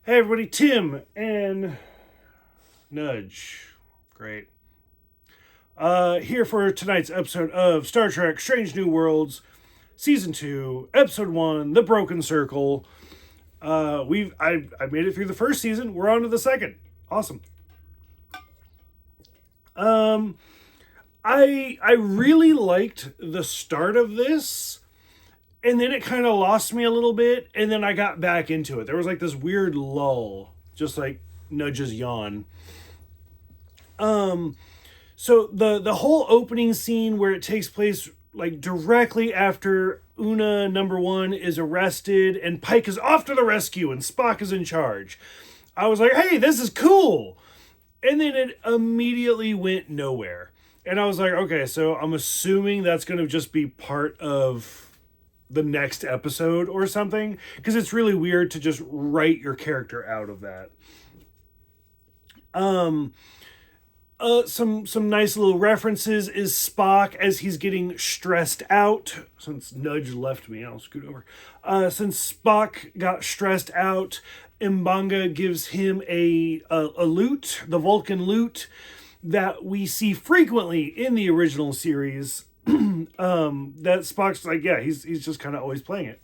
Hey everybody, Tim and Nudge. Great. Here for tonight's episode of Star Trek Strange New Worlds, Season 2, Episode 1, The Broken Circle. I made it through the first season. We're on to the second. Awesome. I really liked the start of this. And then it kind of lost me a little bit, and then I got back into it. There was like this weird lull, just like Nudge's yawn. So the whole opening scene where it takes place like directly after Una #1 is arrested and Pike is off to the rescue and Spock is in charge. I was like, hey, this is cool. And then it immediately went nowhere. And I was like, okay, so I'm assuming that's going to just be part of the next episode or something, because it's really weird to just write your character out of that. Some nice little references is Spock as he's getting stressed out. Since Nudge left me, I'll scoot over. Since Spock got stressed out, M'Banga gives him a lute, the Vulcan lute, that we see frequently in the original series. That Spock's like, yeah, he's just kind of always playing it.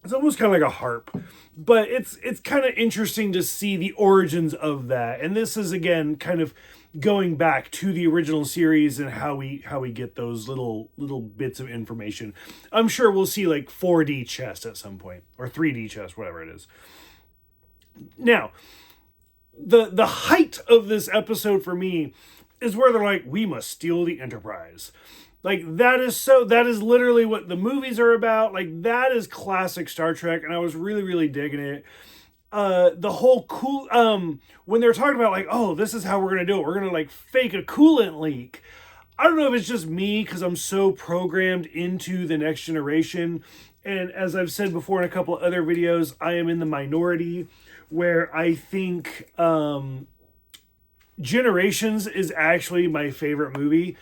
It's almost kind of like a harp, but it's kind of interesting to see the origins of that. And this is again kind of going back to the original series and how we get those little bits of information. I'm sure we'll see like 4D chess at some point, or 3D chess, whatever it is. Now, the height of this episode for me is where they're like, we must steal the Enterprise. Like, that is literally what the movies are about. Like, that is classic Star Trek, and I was really, really digging it. The whole cool, when they're talking about, like, oh, this is how we're gonna do it. We're gonna, like, fake a coolant leak. I don't know if it's just me, because I'm so programmed into the Next Generation. And as I've said before in a couple other videos, I am in the minority, where I think, Generations is actually my favorite movie.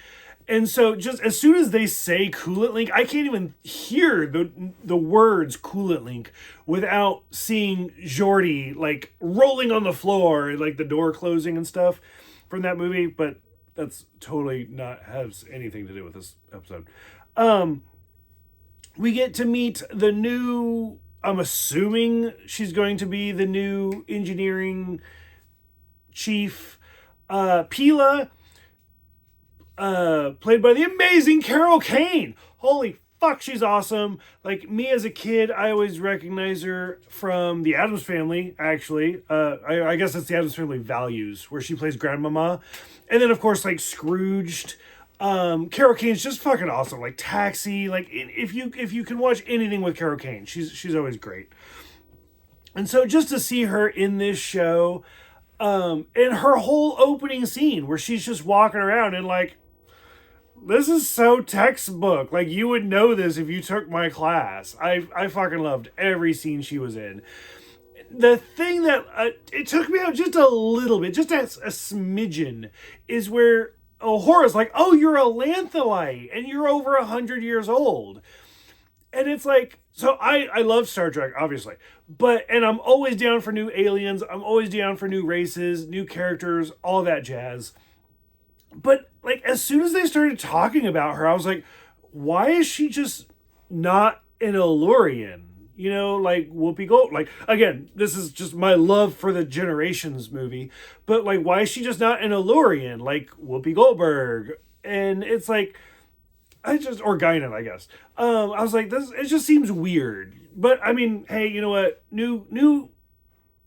And so just as soon as they say coolant link, I can't even hear the words coolant link without seeing Geordi like rolling on the floor and like the door closing and stuff from that movie. But that's totally not has anything to do with this episode. We get to meet the new, I'm assuming she's going to be the new engineering chief, Pila, played by the amazing Carol Kane. Holy fuck, she's awesome. Like, me as a kid, I always recognize her from The Addams Family, actually. I guess it's The Addams Family Values, where she plays Grandmama. And then, of course, like, Scrooged. Carol Kane's just fucking awesome. Like, Taxi. Like, if you can watch anything with Carol Kane, she's always great. And so just to see her in this show, and her whole opening scene where she's just walking around and like, this is so textbook. Like, you would know this if you took my class. I fucking loved every scene she was in. The thing that it took me out just a little bit, just a smidgen, is where Uhura's like, oh, you're a Lanthalite and you're over 100 years old. And it's like, so I love Star Trek, obviously. And I'm always down for new aliens. I'm always down for new races, new characters, all that jazz. But, like, as soon as they started talking about her, I was like, why is she just not an Elurian? You know, like Whoopi Gold. Like, again, this is just my love for the Generations movie. But, like, why is she just not an Elurian? Like Whoopi Goldberg. And it's like, or Guinan, I guess. I was like, it just seems weird. But I mean, hey, you know what? New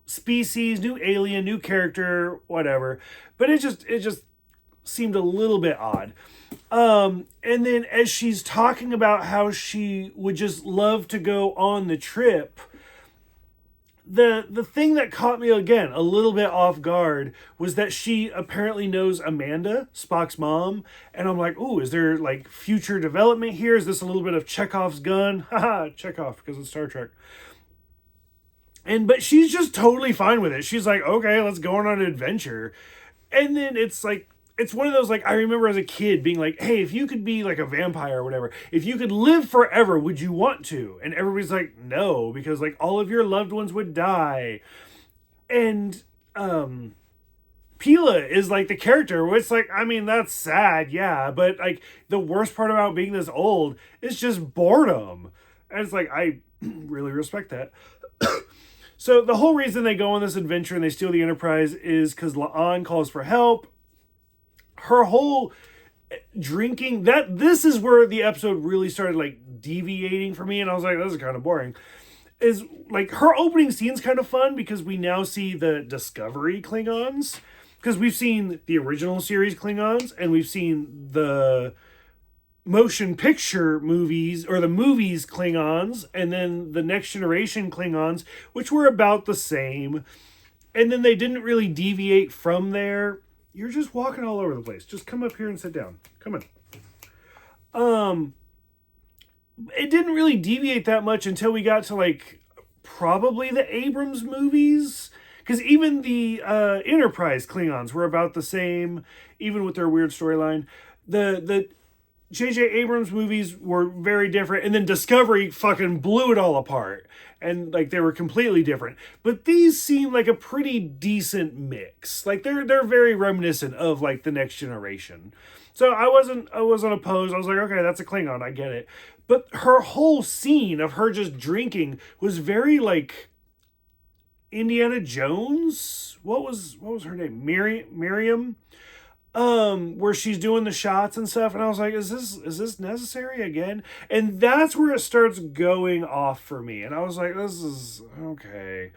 species, new alien, new character, whatever. But it just seemed a little bit odd. And then as she's talking about how she would just love to go on the trip, the thing that caught me again a little bit off guard was that she apparently knows Amanda, Spock's mom, and I'm like, ooh, is there like future development here? Is this a little bit of Chekhov's gun? Haha, Chekhov, because it's Star Trek. But she's just totally fine with it. She's like, okay, let's go on an adventure. And then it's like, it's one of those, like, I remember as a kid being like, hey, if you could be like a vampire or whatever, if you could live forever, would you want to? And everybody's like, no, because like all of your loved ones would die. And Pila is like the character where it's like, I mean, that's sad, yeah, but like the worst part about being this old is just boredom. And it's like, I really respect that. So the whole reason they go on this adventure and they steal the Enterprise is because La'an calls for help. Her whole drinking, this is where the episode really started like deviating for me, and I was like, this is kind of boring. Is like her opening scene's kind of fun because we now see the Discovery Klingons, because we've seen the original series Klingons and we've seen the motion picture movies, or the movies Klingons, and then the Next Generation Klingons, which were about the same, and then they didn't really deviate from there. You're just walking all over the place. Just come up here and sit down. Come on. It didn't really deviate that much until we got to like probably the Abrams movies, because even the Enterprise Klingons were about the same, even with their weird storyline. The J.J. Abrams movies were very different, and then Discovery fucking blew it all apart, and like they were completely different. But these seem like a pretty decent mix. Like they're very reminiscent of like the Next Generation. So I wasn't opposed. I was like, okay, that's a Klingon, I get it. But her whole scene of her just drinking was very like Indiana Jones. What was her name? Miriam. Where she's doing the shots and stuff, and I was like, is this necessary again? And that's where it starts going off for me, and I was like, this is okay.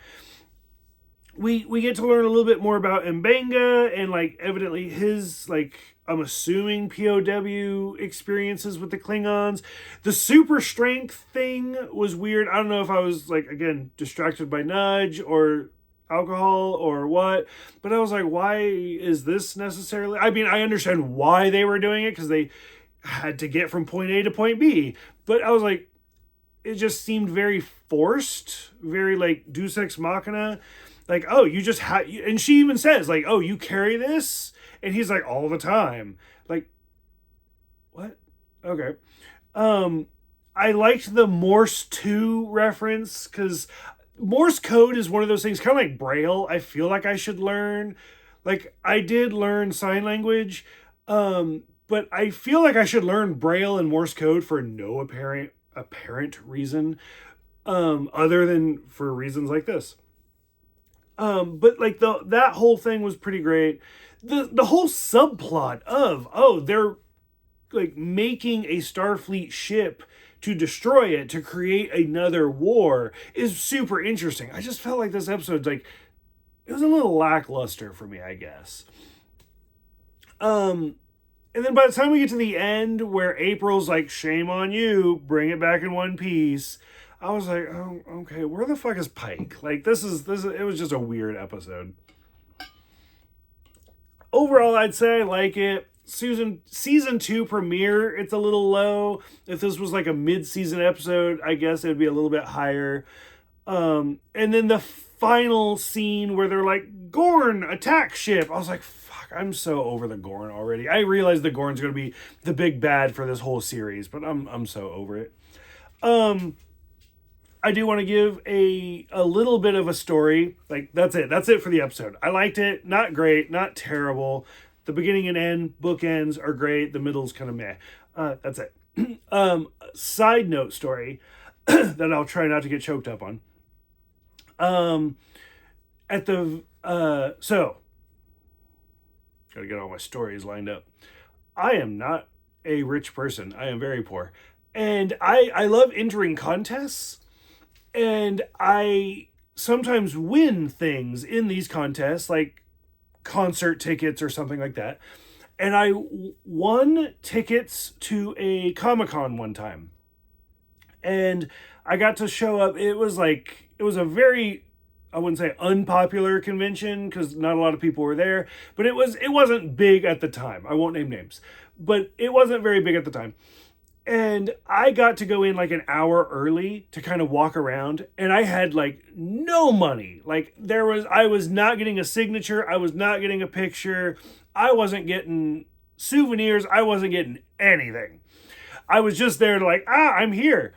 We get to learn a little bit more about Mbenga, and like evidently his, like, I'm assuming POW experiences with the Klingons. The super strength thing was weird. I don't know if I was like, again, distracted by Nudge or alcohol or what, but I was like, why is this necessarily? I mean, I understand why they were doing it, because they had to get from point A to point B, but I was like, it just seemed very forced, very like Deus Ex Machina, like, oh, you just had, and she even says like, oh, you carry this, and he's like, all the time, like, what? Okay. I liked the Morse 2 reference, because Morse code is one of those things, kind of like Braille, I feel like I should learn. Like, I did learn sign language, but I feel like I should learn Braille and Morse code for no apparent reason, other than for reasons like this. But like that whole thing was pretty great. The whole subplot of, oh, they're like making a Starfleet ship to destroy it, to create another war, is super interesting. I just felt like this episode, like, it was a little lackluster for me, I guess. And then by the time we get to the end, where April's like, shame on you, bring it back in one piece, I was like, oh, okay, where the fuck is Pike? Like, this is, it was just a weird episode. Overall, I'd say I like it. Season 2 premiere, it's a little low. If this was like a mid-season episode, I guess it would be a little bit higher. And then the final scene where they're like, Gorn, attack ship. I was like, fuck, I'm so over the Gorn already. I realize the Gorn's going to be the big bad for this whole series, but I'm so over it. I do want to give a little bit of a story. Like, that's it. That's it for the episode. I liked it. Not great, not terrible. The beginning and end bookends are great. The middle's kind of meh. That's it. Side note story that I'll try not to get choked up on. So gotta get all my stories lined up. I am not a rich person. I am very poor, and I love entering contests, and I sometimes win things in these contests, like concert tickets or something like that. And I won tickets to a Comic-Con one time, and I got to show up. It was a very, I wouldn't say unpopular convention, because not a lot of people were there, but it wasn't big at the time. I won't name names, but it wasn't very big at the time. And I got to go in like an hour early to kind of walk around, and I had like no money. Like I was not getting a signature, I was not getting a picture, I wasn't getting souvenirs, I wasn't getting anything. I was just there to like, I'm here.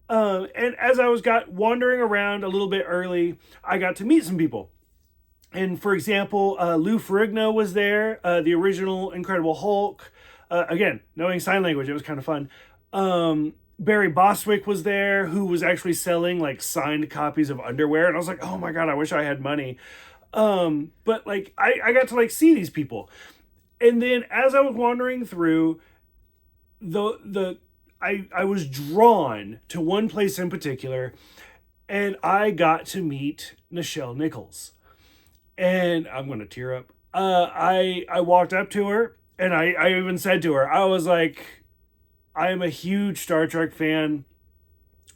And as I was wandering around a little bit early, I got to meet some people. And for example, Lou Ferrigno was there, the original Incredible Hulk. Again, knowing sign language, it was kind of fun. Barry Bostwick was there, who was actually selling like signed copies of underwear. And I was like, oh my God, I wish I had money. But like, I got to like see these people. And then as I was wandering through, I was drawn to one place in particular, and I got to meet Nichelle Nichols. And I'm going to tear up. I walked up to her, and I even said to her, I was like, I am a huge Star Trek fan.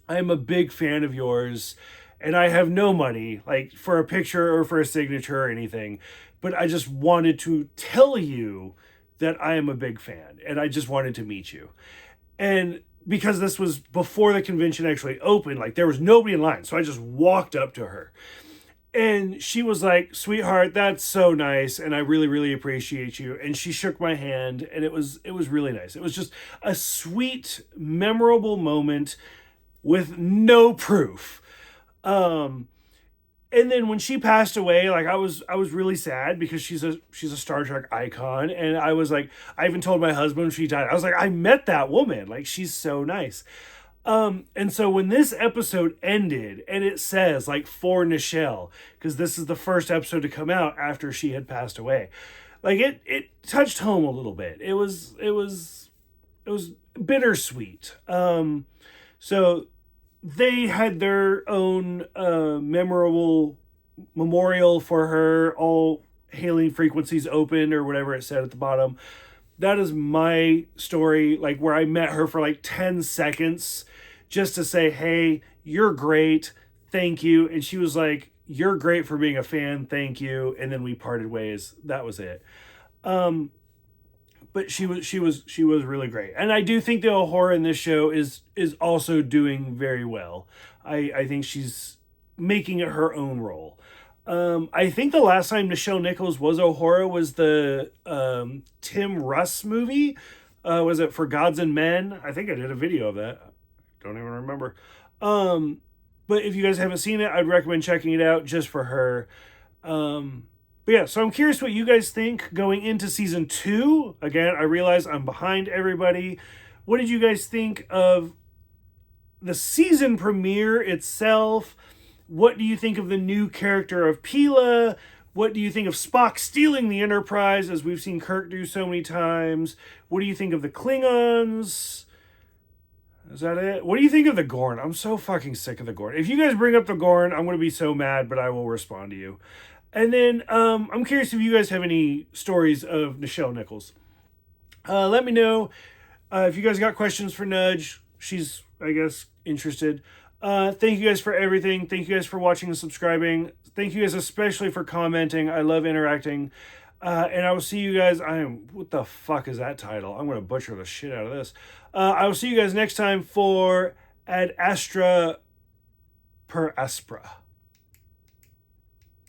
I am a big fan of yours, and I have no money like for a picture or for a signature or anything, but I just wanted to tell you that I am a big fan, and I just wanted to meet you. And because this was before the convention actually opened, like there was nobody in line, so I just walked up to her. And she was like, sweetheart, that's so nice, and I really, really appreciate you. And she shook my hand, and it was really nice. It was just a sweet, memorable moment with no proof. And then when she passed away, like I was really sad because she's a Star Trek icon. And I was like, I even told my husband when she died, I was like, I met that woman. Like, she's so nice. And so when this episode ended, and it says like for Nichelle, because this is the first episode to come out after she had passed away, like it touched home a little bit. It was bittersweet. So they had their own memorable memorial for her, all hailing frequencies open or whatever it said at the bottom. That is my story, like where I met her for like 10 seconds just to say, hey, you're great, thank you. And she was like, you're great for being a fan, thank you. And then we parted ways. That was it. But she was really great. And I do think the Uhura in this show is also doing very well. I think she's making it her own role. I think the last time Nichelle Nichols was Uhura was the Tim Russ movie. Was it For Gods and Men? I think I did a video of that. Don't even remember. But if you guys haven't seen it, I'd recommend checking it out just for her. But yeah, so I'm curious what you guys think going into season 2. Again, I realize I'm behind everybody. What did you guys think of the season premiere itself? What do you think of the new character of Pila? What do you think of Spock stealing the Enterprise, as we've seen Kirk do so many times? What do you think of the Klingons? Is that it? What do you think of the Gorn? I'm so fucking sick of the Gorn. If you guys bring up the Gorn, I'm going to be so mad, but I will respond to you. And then I'm curious if you guys have any stories of Nichelle Nichols. Let me know if you guys got questions for Nudge. She's, I guess, interested. Thank you guys for everything. Thank you guys for watching and subscribing. Thank you guys especially for commenting. I love interacting. And I will see you guys. What the fuck is that title? I'm going to butcher the shit out of this. I will see you guys next time for Ad Astra per Aspera.